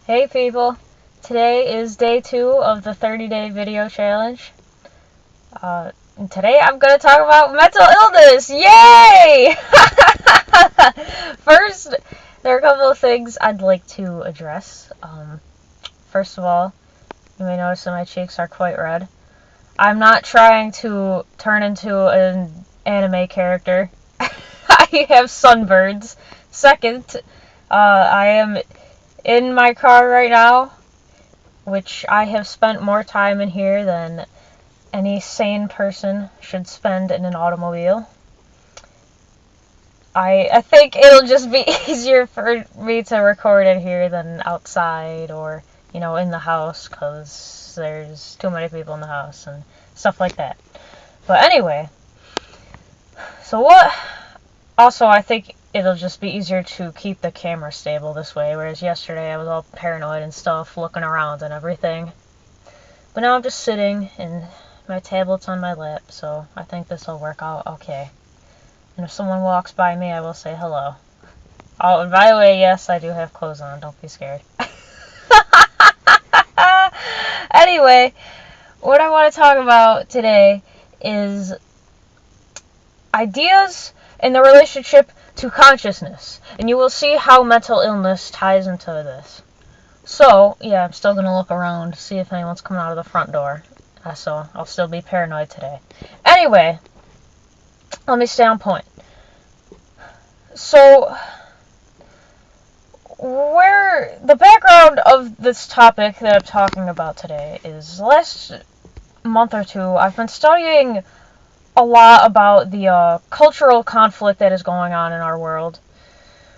Hey people, today is day 2 of the 30-day video challenge. And today I'm going to talk about mental illness. Yay! First, there are a couple of things I'd like to address. First of all, you may notice that my cheeks are quite red. I'm not trying to turn into an anime character. I have sunburns. Second, I am in my car right now, which I have spent more time in here than any sane person should spend in an automobile. I think it'll just be easier for me to record in here than outside or, in the house, because there's too many people in the house and stuff like that. But anyway, so what? Also, I think it'll just be easier to keep the camera stable this way, whereas yesterday I was all paranoid and stuff, looking around and everything. But now I'm just sitting, and my tablet's on my lap, so I think this will work out okay. And if someone walks by me, I will say hello. Oh, and by the way, yes, I do have clothes on, don't be scared. Anyway, what I want to talk about today is ideas in the relationship to consciousness, and you will see how mental illness ties into this. So, yeah, I'm still going to look around to see if anyone's coming out of the front door, so I'll still be paranoid today. Anyway, let me stay on point. So, the background of this topic that I'm talking about today is the last month or two, I've been studying a lot about the cultural conflict that is going on in our world,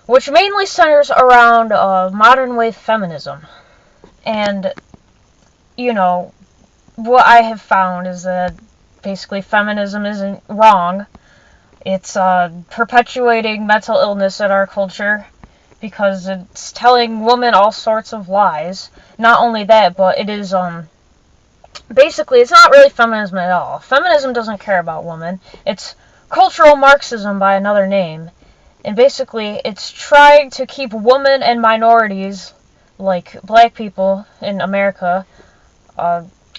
which mainly centers around modern wave feminism. And, what I have found is that basically feminism isn't wrong. It's perpetuating mental illness in our culture because it's telling women all sorts of lies. Not only that, but it is basically, it's not really feminism at all. Feminism doesn't care about women. It's cultural Marxism by another name. And basically, it's trying to keep women and minorities, like black people in America,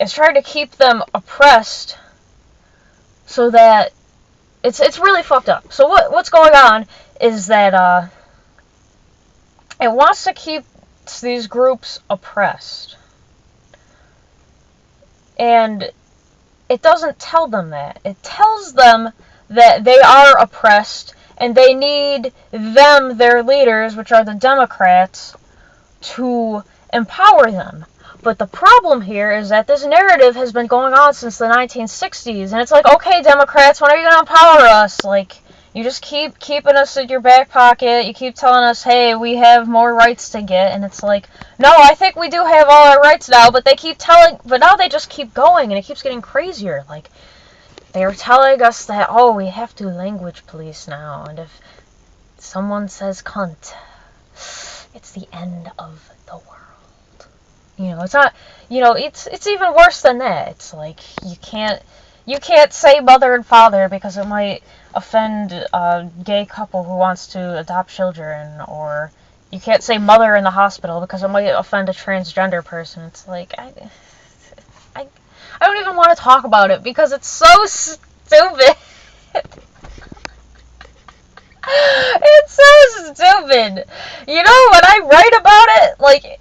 it's trying to keep them oppressed so that it's really fucked up. So what's going on is that it wants to keep these groups oppressed. And it doesn't tell them that. It tells them that they are oppressed and they need them, their leaders, which are the Democrats, to empower them. But the problem here is that this narrative has been going on since the 1960s, and it's like, okay, Democrats, when are you going to empower us? Like, you just keep keeping us in your back pocket, you keep telling us, hey, we have more rights to get, and it's like, no, I think we do have all our rights now, but now they just keep going, and it keeps getting crazier. Like, they're telling us that, oh, we have to language police now, and if someone says cunt, it's the end of the world. It's not, it's even worse than that. It's like, you can't say mother and father because it might offend a gay couple who wants to adopt children, or you can't say mother in the hospital because it might offend a transgender person. It's like, I don't even want to talk about it because it's so stupid. It's so stupid. When I write about it, like,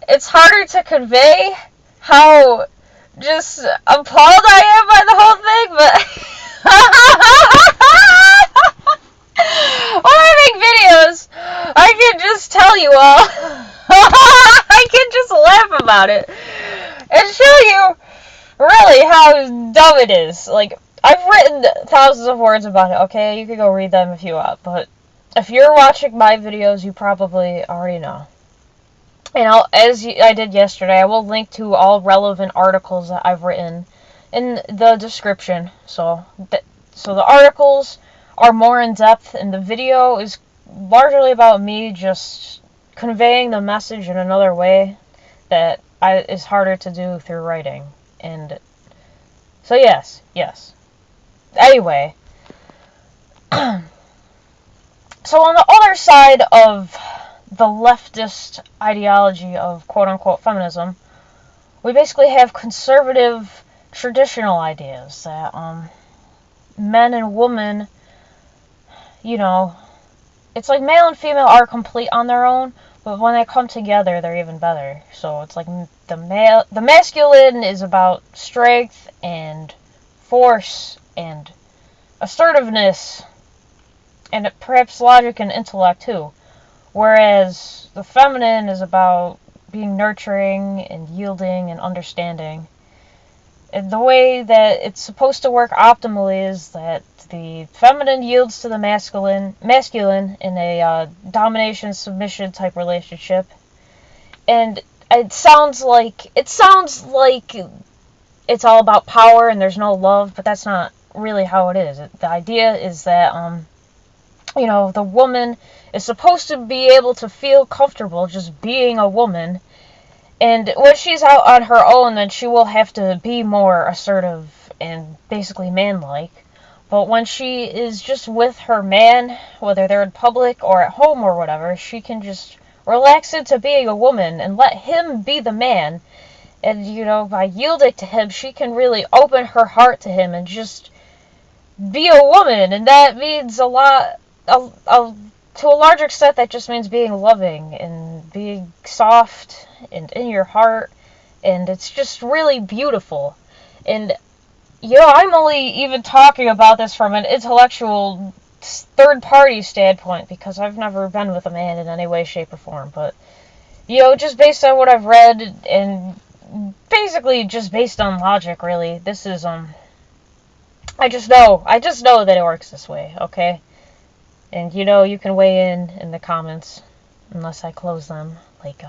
it's harder to convey how just appalled I am by the whole thing, but when I make videos, I can just tell you all. I can just laugh about it and show you really how dumb it is. Like, I've written thousands of words about it, okay? You can go read them if you want, but if you're watching my videos, you probably already know. And as I did yesterday, I will link to all relevant articles that I've written in the description. So the articles are more in depth, and the video is largely about me just conveying the message in another way that is harder to do through writing. And so yes. Anyway, so on the other side of the leftist ideology of quote-unquote feminism, we basically have conservative traditional ideas that men and women, you know, it's like male and female are complete on their own, but when they come together, they're even better. So it's like the masculine is about strength and force and assertiveness and perhaps logic and intellect too. Whereas the feminine is about being nurturing and yielding and understanding. And the way that it's supposed to work optimally is that the feminine yields to the masculine in a domination submission type relationship. And it sounds like it's all about power and there's no love, but that's not really how it is. The idea is that the woman is supposed to be able to feel comfortable just being a woman. And when she's out on her own, then she will have to be more assertive and basically manlike. But when she is just with her man, whether they're in public or at home or whatever, she can just relax into being a woman and let him be the man. And, by yielding to him, she can really open her heart to him and just be a woman. And that means a lot, to a large extent, that just means being loving and being soft and in your heart, and it's just really beautiful. And I'm only even talking about this from an intellectual third-party standpoint because I've never been with a man in any way, shape, or form. But just based on what I've read and basically just based on logic, really, this is I just know that it works this way. Okay. And you can weigh in the comments, unless I close them, like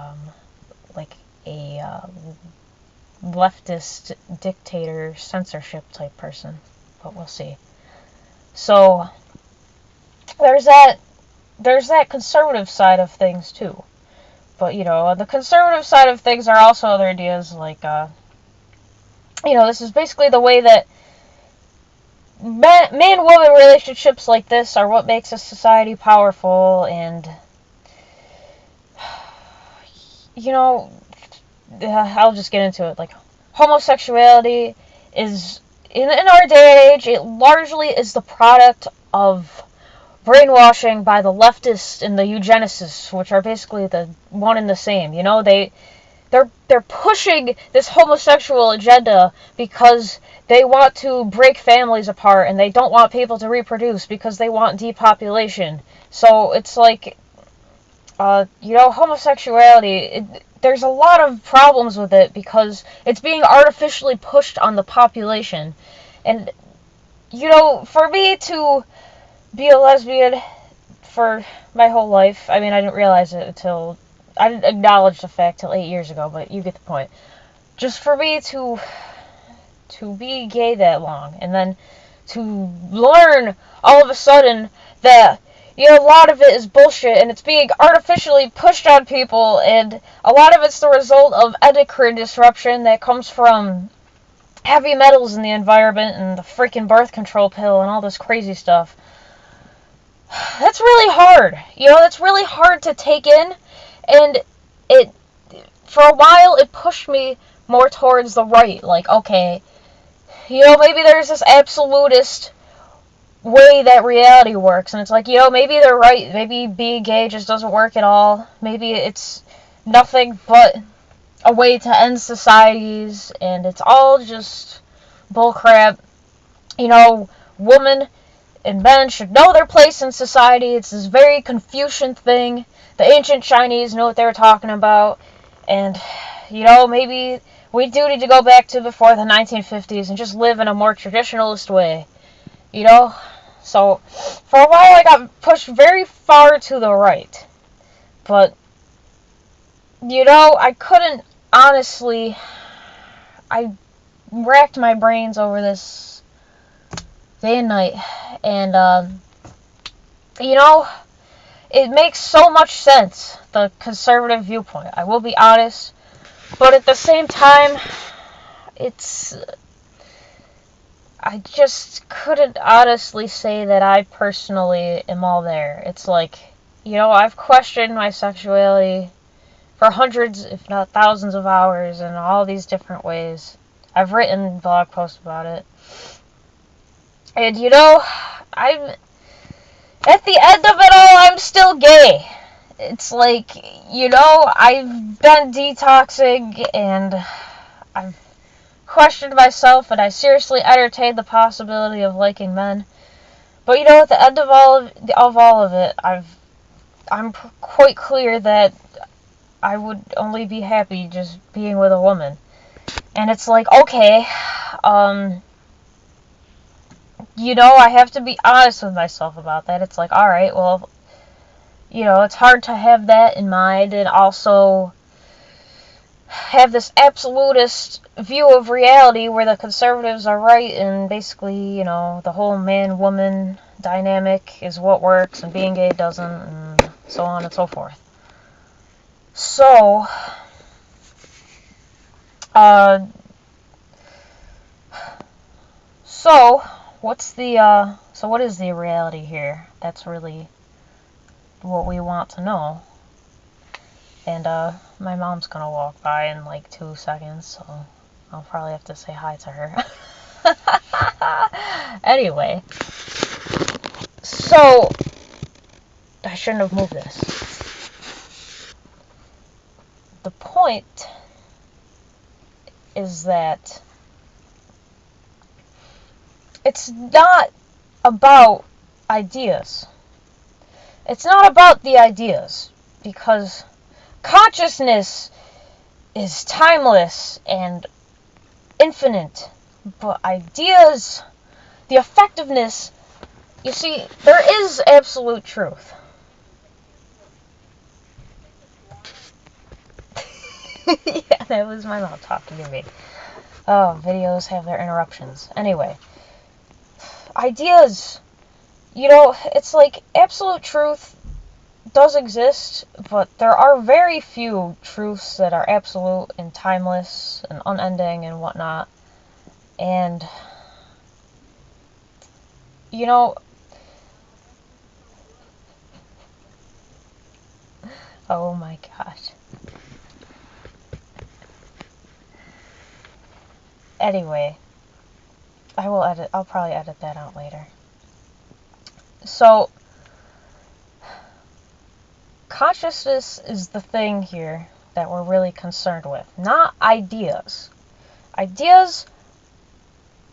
a leftist dictator censorship type person. But we'll see. So there's that conservative side of things too. But on the conservative side of things are also other ideas like this is basically the way that man-woman relationships like this are what makes a society powerful. And I'll just get into it. Like, homosexuality is, in our day and age, it largely is the product of brainwashing by the leftists and the eugenicists, which are basically the one and the same. They're pushing this homosexual agenda because they want to break families apart and they don't want people to reproduce because they want depopulation. So it's like, homosexuality, there's a lot of problems with it because it's being artificially pushed on the population. And, for me to be a lesbian for my whole life, I mean, I didn't realize it until, I didn't acknowledge the fact till 8 years ago, but you get the point. Just for me to be gay that long, and then to learn all of a sudden that a lot of it is bullshit, and it's being artificially pushed on people, and a lot of it's the result of endocrine disruption that comes from heavy metals in the environment and the freaking birth control pill and all this crazy stuff. That's really hard. That's really hard to take in, and for a while, it pushed me more towards the right. Like, okay, maybe there's this absolutist way that reality works, and it's like, maybe they're right. Maybe being gay just doesn't work at all. Maybe it's nothing but a way to end societies, and it's all just bullcrap. Women and men should know their place in society. It's this very Confucian thing. The ancient Chinese know what they were talking about, and, maybe we do need to go back to before the 1950s and just live in a more traditionalist way. So, for a while I got pushed very far to the right. But, I couldn't, honestly, I racked my brains over this day and night. And, it makes so much sense, the conservative viewpoint. I will be honest. But at the same time, I just couldn't honestly say that I personally am all there. It's like, I've questioned my sexuality for hundreds, if not thousands of hours in all these different ways. I've written blog posts about it. And I'm at the end of it all, I'm still gay. It's like, I've been detoxing and I've questioned myself and I seriously entertained the possibility of liking men. But at the end of all of it, I'm quite clear that I would only be happy just being with a woman. And it's like, okay, I have to be honest with myself about that. It's like, alright, well, it's hard to have that in mind and also have this absolutist view of reality where the conservatives are right and basically, the whole man-woman dynamic is what works and being gay doesn't, and so on and so forth. So, what is the reality here? That's really what we want to know. And, my mom's gonna walk by in like 2 seconds, so I'll probably have to say hi to her. Anyway, so, I shouldn't have moved this. The point is that it's not about ideas. It's not about the ideas, because consciousness is timeless and infinite, but ideas, the effectiveness, you see, there is absolute truth. Yeah, that was my mom talking to me. Oh, videos have their interruptions. Anyway, ideas, it's like absolute truth does exist, but there are very few truths that are absolute and timeless and unending and whatnot. And, oh my gosh. Anyway, I'll probably edit that out later. So, consciousness is the thing here that we're really concerned with, not ideas. Ideas,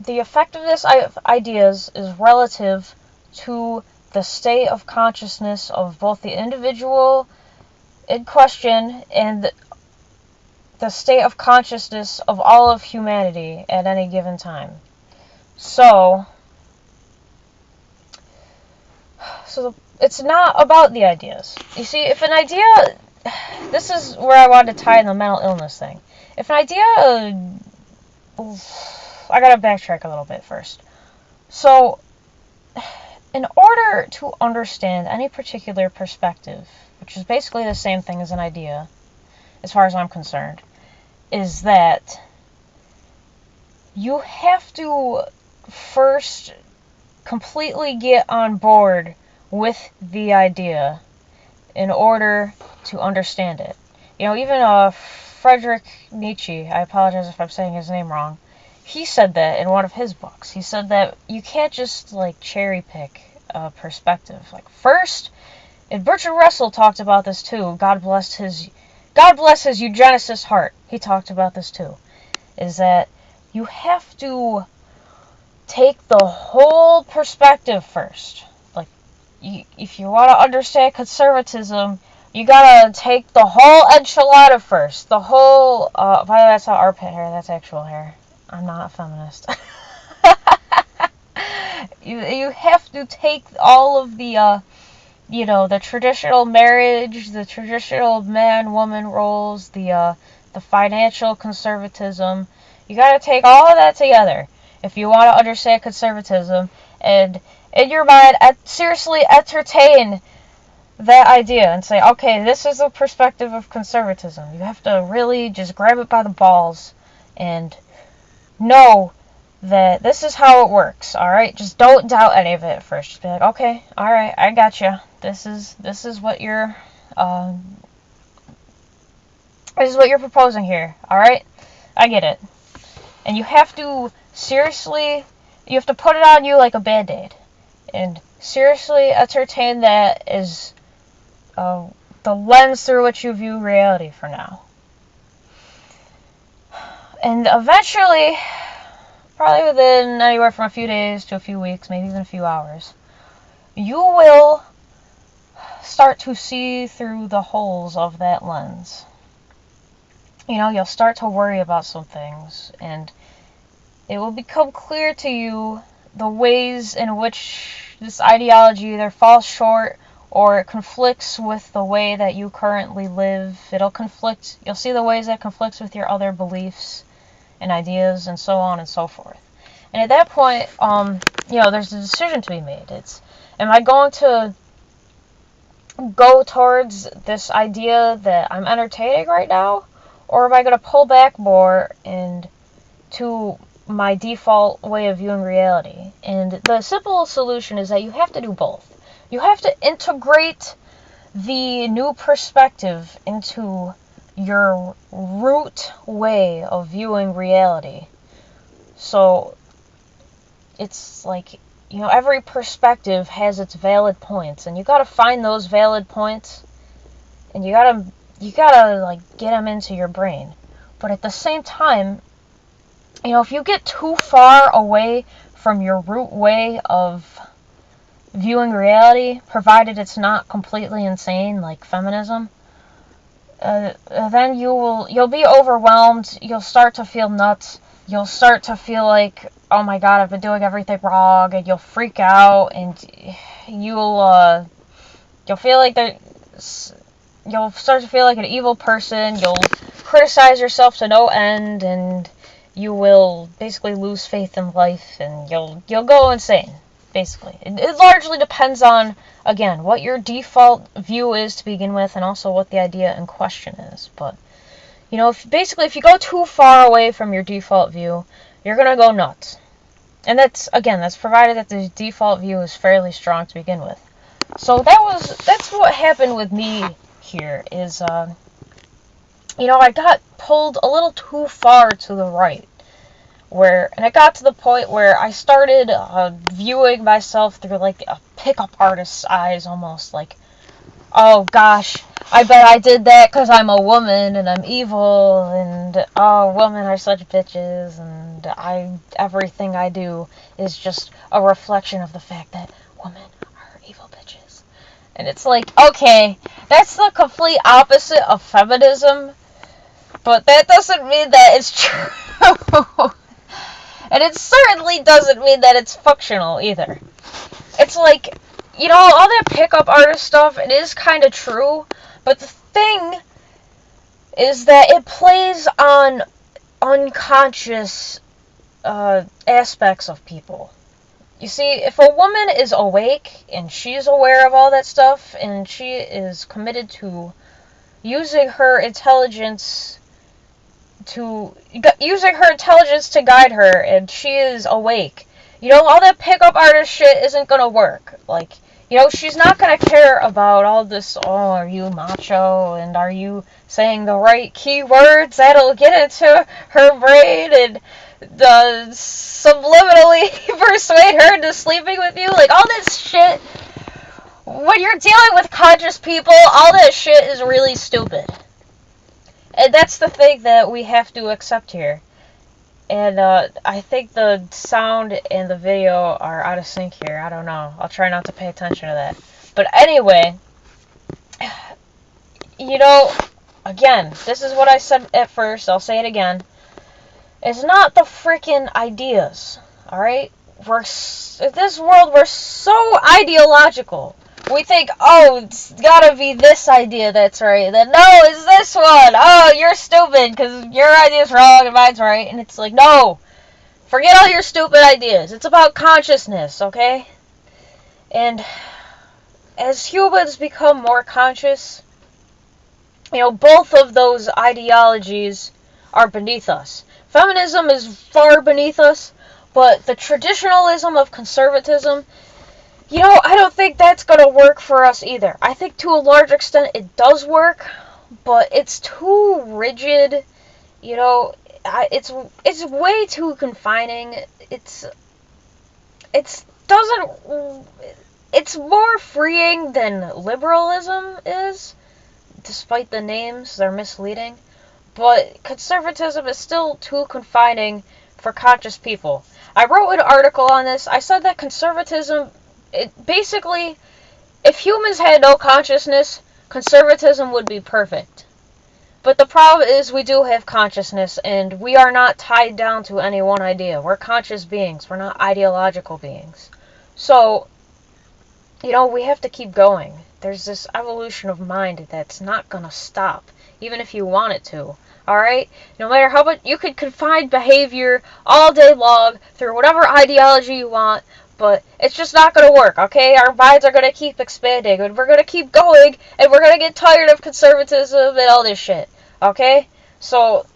the effectiveness of ideas is relative to the state of consciousness of both the individual in question and the state of consciousness of all of humanity at any given time. So it's not about the ideas. You see, if an idea, this is where I wanted to tie in the mental illness thing. If an idea, I gotta backtrack a little bit first. So, in order to understand any particular perspective, which is basically the same thing as an idea, as far as I'm concerned, is that you have to first completely get on board with the idea in order to understand it. Even Friedrich Nietzsche, I apologize if I'm saying his name wrong, he said that in one of his books. He said that you can't just cherry pick a perspective. First, and Bertrand Russell talked about this too. God bless his eugenicist heart. He talked about this too. Is that you have to take the whole perspective first. If you want to understand conservatism, you gotta take the whole enchilada first. The whole, by the way, that's not armpit hair, that's actual hair. I'm not a feminist. You have to take all of the, the traditional marriage, the traditional man-woman roles, the financial conservatism. You gotta take all of that together if you want to understand conservatism, and in your mind, seriously entertain that idea and say, okay, this is the perspective of conservatism. You have to really just grab it by the balls and know that this is how it works, alright? Just don't doubt any of it at first. Just be like, okay, alright, I got you. This is what you're, this is what you're proposing here, alright? I get it. And you have to seriously, you have to put it on you like a band-aid. And seriously ascertain that is the lens through which you view reality for now. And eventually, probably within anywhere from a few days to a few weeks, maybe even a few hours, you will start to see through the holes of that lens. You know, you'll start to worry about some things, and it will become clear to you the ways in which this ideology either falls short or it conflicts with the way that you currently live. It'll conflict, you'll see the ways that conflicts with your other beliefs and ideas and so on and so forth. And at that point, you know, there's a decision to be made. It's, am I going to go towards this idea that I'm entertaining right now, or am I going to pull back more and to my default way of viewing reality? And the simple solution is that you have to do both. You have to integrate the new perspective into your root way of viewing reality. So it's like, you know, every perspective has its valid points, and you gotta find those valid points, and you gotta like get them into your brain. But at the same time, you know, if you get too far away from your root way of viewing reality, provided it's not completely insane like feminism, then you'll be overwhelmed. You'll start to feel nuts. You'll start to feel like, oh my god, I've been doing everything wrong, and you'll freak out, and you'll feel like you'll start to feel like an evil person. You'll criticize yourself to no end, and you will basically lose faith in life, and you'll go insane. Basically, it largely depends on, again, what your default view is to begin with, and also what the idea in question is. But, you know, if you go too far away from your default view, you're gonna go nuts. And that's provided that the default view is fairly strong to begin with. So that's what happened with me here, is, you know, I got pulled a little too far to the right. And it got to the point where I started viewing myself through like a pickup artist's eyes, almost like, oh gosh, I bet I did that because I'm a woman and I'm evil, and oh, women are such bitches, and everything I do is just a reflection of the fact that women are evil bitches. And it's like, okay, that's the complete opposite of feminism, but that doesn't mean that it's true. And it certainly doesn't mean that it's functional either. It's like, you know, all that pickup artist stuff, it is kind of true, but the thing is that it plays on unconscious aspects of people. You see, if a woman is awake and she's aware of all that stuff, and she is committed to using her intelligence to guide her, and she is awake, you know, all that pickup artist shit isn't gonna work. Like, you know, she's not gonna care about all this, oh, are you macho, and are you saying the right keywords that'll get into her brain and subliminally persuade her into sleeping with you. Like, all this shit, when you're dealing with conscious people, all that shit is really stupid. And that's the thing that we have to accept here. And I think the sound and the video are out of sync here. I don't know. I'll try not to pay attention to that. But anyway, you know, again, this is what I said at first. I'll say it again. It's not the freaking ideas, alright? In this world, we're so ideological. We think, oh, it's gotta be this idea that's right. And then, no, it's this one. Oh, you're stupid because your idea's wrong and mine's right. And it's like, no. Forget all your stupid ideas. It's about consciousness, okay? And as humans become more conscious, you know, both of those ideologies are beneath us. Feminism is far beneath us, But the traditionalism of conservatism, I don't think that's going to work for us either. I think to a large extent it does work, but it's too rigid. It's way too confining. It's doesn't it's more freeing than liberalism is, despite the names, they're misleading. But conservatism is still too confining for conscious people. I wrote an article on this. I said that conservatism, basically, if humans had no consciousness, conservatism would be perfect. But the problem is we do have consciousness, and we are not tied down to any one idea. We're conscious beings. We're not ideological beings. So, we have to keep going. There's this evolution of mind that's not going to stop, even if you want it to. Alright? No matter how much you could confine behavior all day long through whatever ideology you want, but it's just not going to work, okay? Our minds are going to keep expanding, and we're going to keep going, and we're going to get tired of conservatism and all this shit, okay? So,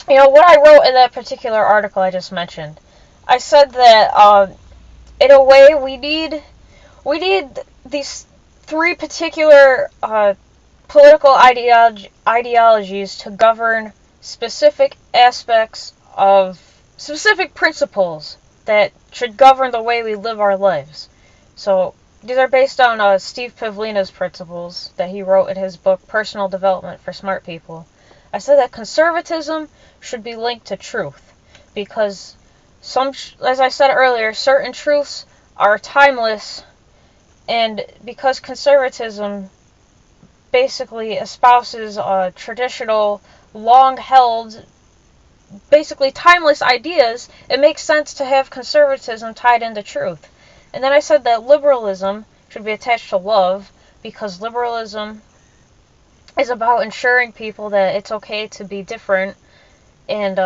what I wrote in that particular article I just mentioned, I said that, in a way, we need these three particular political ideologies to govern specific aspects of specific principles that should govern the way we live our lives. So these are based on Steve Pavlina's principles that he wrote in his book Personal Development for Smart People. I said that conservatism should be linked to truth because as I said earlier, certain truths are timeless, and because conservatism basically espouses traditional, long-held, basically timeless ideas, it makes sense to have conservatism tied into truth. And then I said that liberalism should be attached to love, because liberalism is about ensuring people that it's okay to be different, and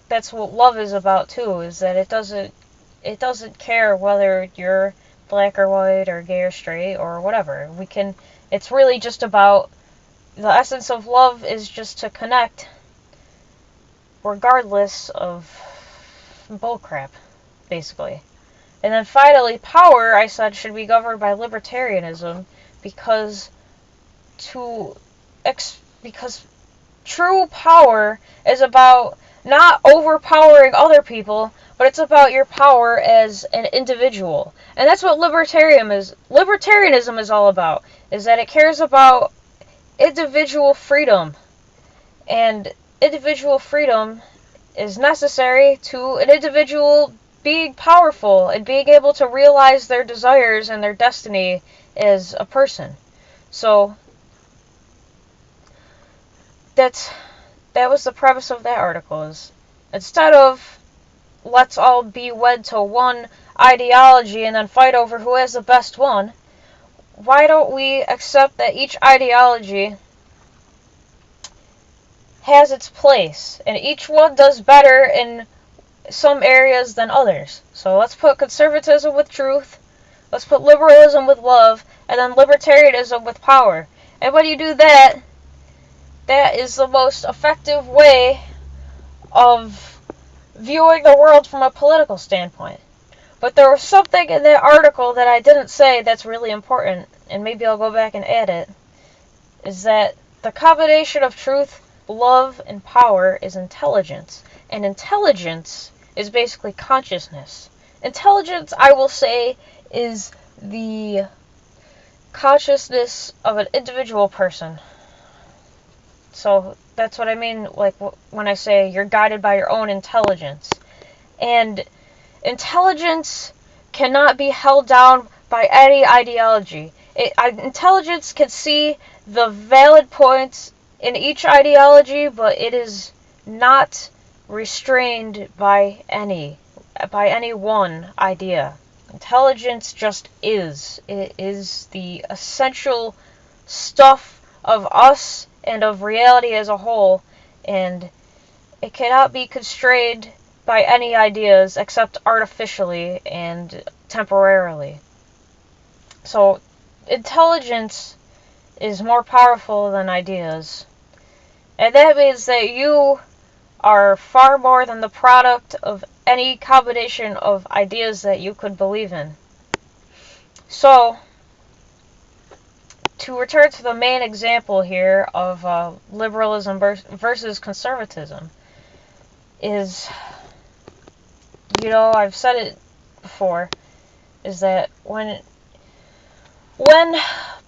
that's what love is about too, is that it doesn't care whether you're black or white or gay or straight or whatever. It's really just about, the essence of love is just to connect regardless of bullcrap, basically. And then finally, power, I said, should be governed by libertarianism because true power is about not overpowering other people, but it's about your power as an individual. And that's what libertarianism is all about, is that it cares about individual freedom. And individual freedom is necessary to an individual being powerful and being able to realize their desires and their destiny as a person. So that was the premise of that article, is instead of let's all be wed to one ideology and then fight over who has the best one, why don't we accept that each ideology has its place, and each one does better in some areas than others. So let's put conservatism with truth, let's put liberalism with love, and then libertarianism with power. And when you do that, that is the most effective way of viewing the world from a political standpoint. But there was something in that article that I didn't say that's really important, and maybe I'll go back and add it, is that the combination of truth, love, and power is intelligence. And intelligence is basically consciousness. Intelligence, I will say, is the consciousness of an individual person. So that's what I mean, like, when I say you're guided by your own intelligence. And intelligence cannot be held down by any ideology. Intelligence can see the valid points in each ideology, but it is not restrained by any one idea. Intelligence just is. It is the essential stuff of us and of reality as a whole, and it cannot be constrained by any ideas except artificially and temporarily. So intelligence is more powerful than ideas, and that means that you are far more than the product of any combination of ideas that you could believe in. So, to return to the main example here of liberalism versus conservatism, is, I've said it before, is that when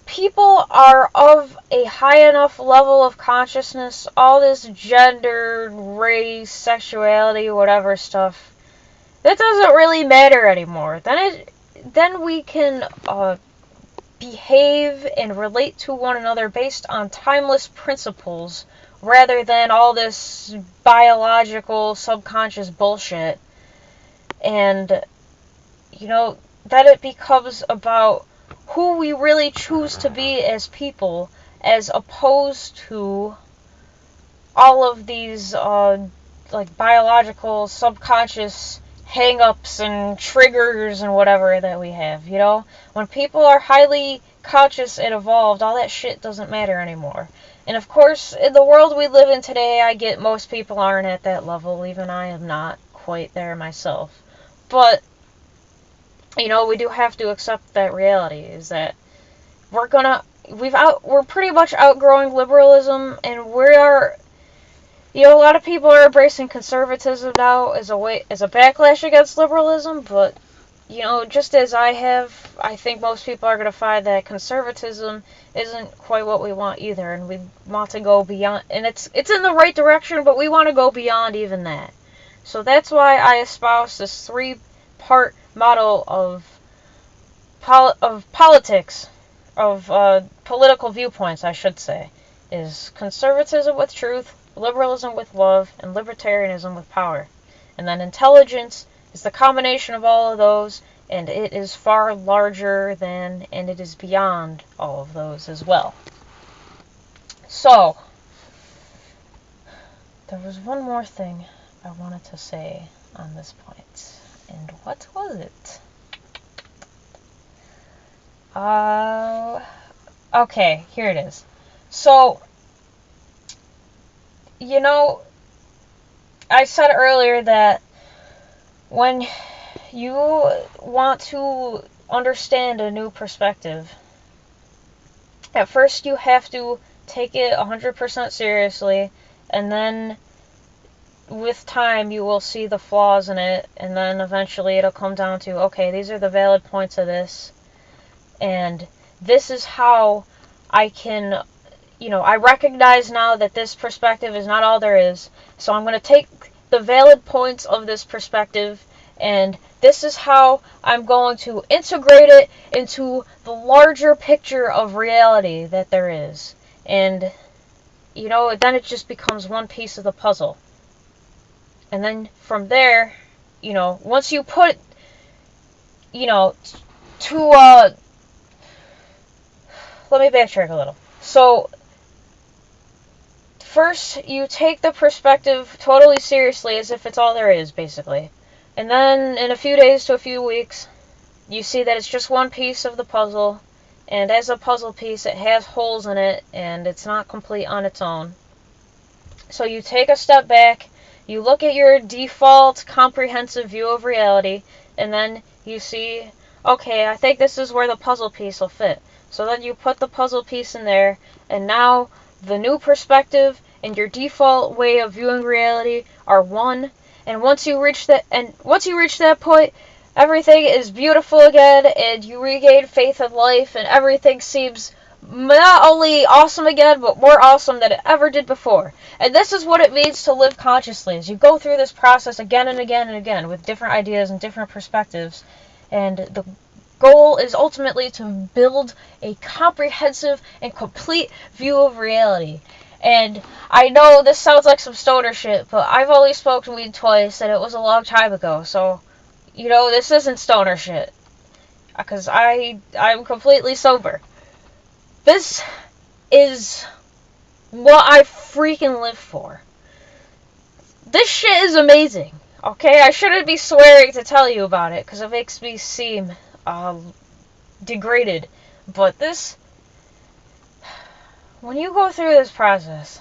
people are of a high enough level of consciousness, all this gender, race, sexuality, whatever stuff, that doesn't really matter anymore. Then we can behave and relate to one another based on timeless principles rather than all this biological, subconscious bullshit. And, that it becomes about who we really choose to be as people, as opposed to all of these, biological, subconscious hang-ups and triggers and whatever that we have, When people are highly conscious and evolved, all that shit doesn't matter anymore. And of course, in the world we live in today, I get most people aren't at that level. Even I am not quite there myself. But, we do have to accept that reality, is that we're pretty much outgrowing liberalism, and a lot of people are embracing conservatism now as a backlash against liberalism, but, just as I have, I think most people are going to find that conservatism isn't quite what we want either, and we want to go beyond, and it's in the right direction, but we want to go beyond even that. So that's why I espouse this 3-part model of politics, of political viewpoints, I should say, is conservatism with truth, liberalism with love, and libertarianism with power. And then intelligence is the combination of all of those, and it is far larger than, and it is beyond all of those as well. So, there was one more thing I wanted to say on this point. And what was it? Okay, here it is. So, I said earlier that when you want to understand a new perspective, at first you have to take it 100% seriously, and then with time you will see the flaws in it, and then eventually it'll come down to, okay, these are the valid points of this, and this is how I can, I recognize now that this perspective is not all there is, so I'm going to take the valid points of this perspective, and this is how I'm going to integrate it into the larger picture of reality that there is. And, then it just becomes one piece of the puzzle. And then from there, once you put, let me backtrack a little. So, first, you take the perspective totally seriously as if it's all there is, basically. And then, in a few days to a few weeks, you see that it's just one piece of the puzzle, and as a puzzle piece, it has holes in it, and it's not complete on its own. So you take a step back, you look at your default comprehensive view of reality, and then you see, okay, I think this is where the puzzle piece will fit. So then you put the puzzle piece in there, and now the new perspective and your default way of viewing reality are one. And once you reach that point, everything is beautiful again, and you regain faith in life, and everything seems not only awesome again, but more awesome than it ever did before. And this is what it means to live consciously, as you go through this process again and again and again with different ideas and different perspectives. And the goal is ultimately to build a comprehensive and complete view of reality. And I know this sounds like some stoner shit, but I've only smoked weed twice, and it was a long time ago, so, this isn't stoner shit. Because I'm completely sober. This is what I freaking live for. This shit is amazing, okay? I shouldn't be swearing to tell you about it, because it makes me seem degraded. But when you go through this process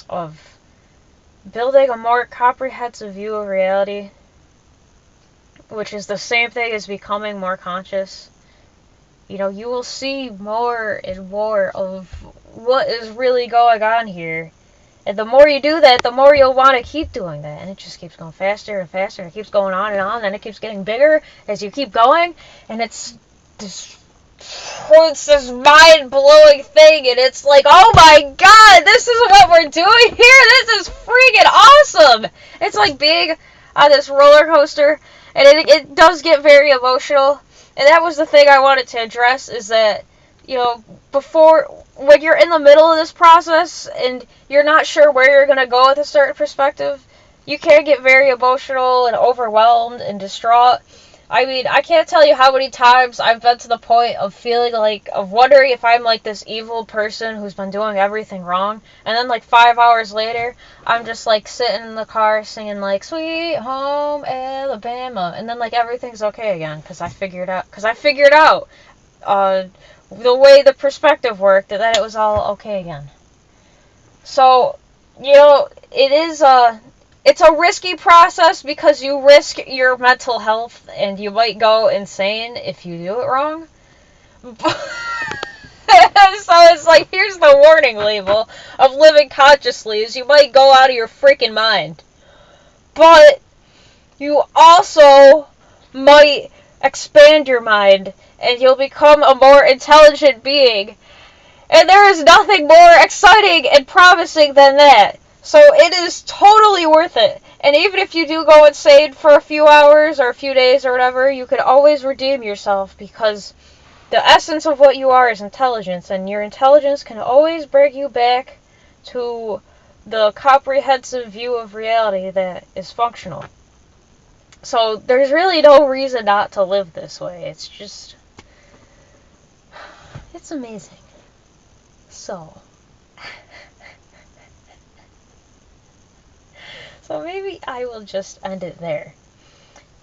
of building a more comprehensive view of reality, which is the same thing as becoming more conscious, you will see more and more of what is really going on here. And the more you do that, the more you'll want to keep doing that. And it just keeps going faster and faster. And it keeps going on, and it keeps getting bigger as you keep going. And it's this mind-blowing thing. And it's like, oh my god, this is what we're doing here. This is freaking awesome. It's like being on this roller coaster. And it does get very emotional. And that was the thing I wanted to address, is that, before, when you're in the middle of this process and you're not sure where you're going to go with a certain perspective, you can get very emotional and overwhelmed and distraught. I mean, I can't tell you how many times I've been to the point of feeling of wondering if I'm like this evil person who's been doing everything wrong. And then 5 hours later, I'm just sitting in the car singing Sweet Home Alabama. And then everything's okay again because I figured out the way the perspective worked, that it was all okay again. So, it's a risky process because you risk your mental health and you might go insane if you do it wrong. So it's here's the warning label of living consciously, is you might go out of your freaking mind. But you also might expand your mind and you'll become a more intelligent being. And there is nothing more exciting and promising than that. So it is totally worth it. And even if you do go insane for a few hours or a few days or whatever, you can always redeem yourself, because the essence of what you are is intelligence. And your intelligence can always bring you back to the comprehensive view of reality that is functional. So there's really no reason not to live this way. It's just... it's amazing. So maybe I will just end it there.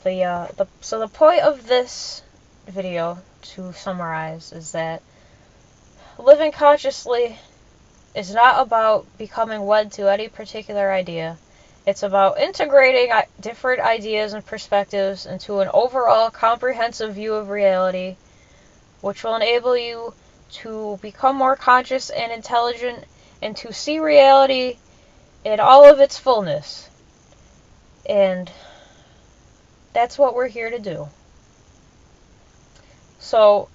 So the point of this video, to summarize, is that living consciously is not about becoming wed to any particular idea. It's about integrating different ideas and perspectives into an overall comprehensive view of reality, which will enable you to become more conscious and intelligent and to see reality in all of its fullness. And that's what we're here to do. So,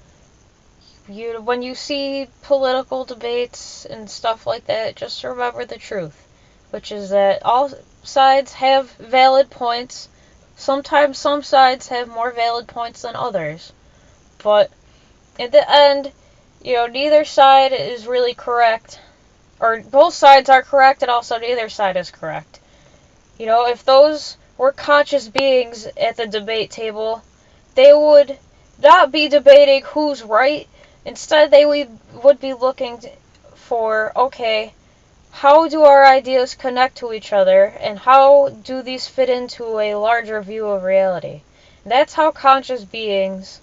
when you see political debates and stuff like that, just remember the truth, which is that all sides have valid points. Sometimes some sides have more valid points than others. But at the end, neither side is really correct. Or both sides are correct, and also neither side is correct. If those were conscious beings at the debate table, they would not be debating who's right. Instead, they would be looking for, okay, how do our ideas connect to each other, and how do these fit into a larger view of reality? That's how conscious beings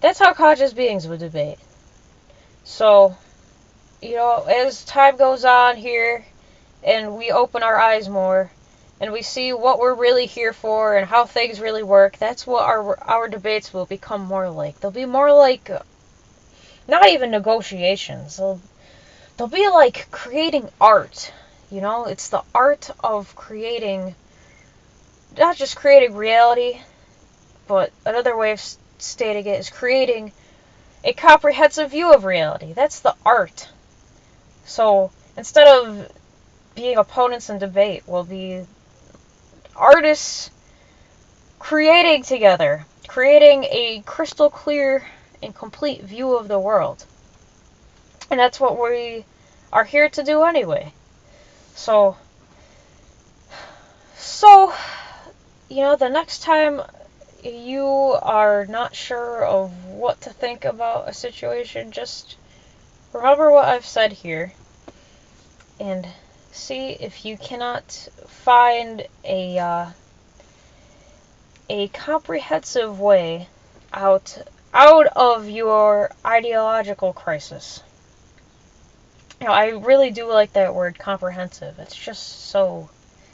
would debate. So, as time goes on here, and we open our eyes more, and we see what we're really here for and how things really work, that's what our debates will become more like. They'll be more like, not even negotiations. They'll be like creating art. It's the art of creating, not just creating reality, but another way of stating it is creating a comprehensive view of reality. That's the art. So instead of being opponents in debate, we'll be artists creating together, creating a crystal clear and complete view of the world. And that's what we are here to do anyway. So, the next time you are not sure of what to think about a situation, just remember what I've said here and see if you cannot find a comprehensive way out of your ideological crisis. I really do like that word, comprehensive. It's so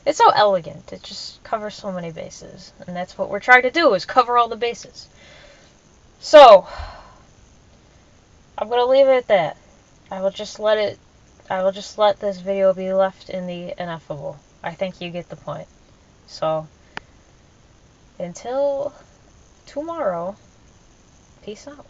elegant. It just covers so many bases, and that's what we're trying to do, is cover all the bases. So, I'm gonna leave it at that. I will just let this video be left in the ineffable. I think you get the point. So, until tomorrow, peace out.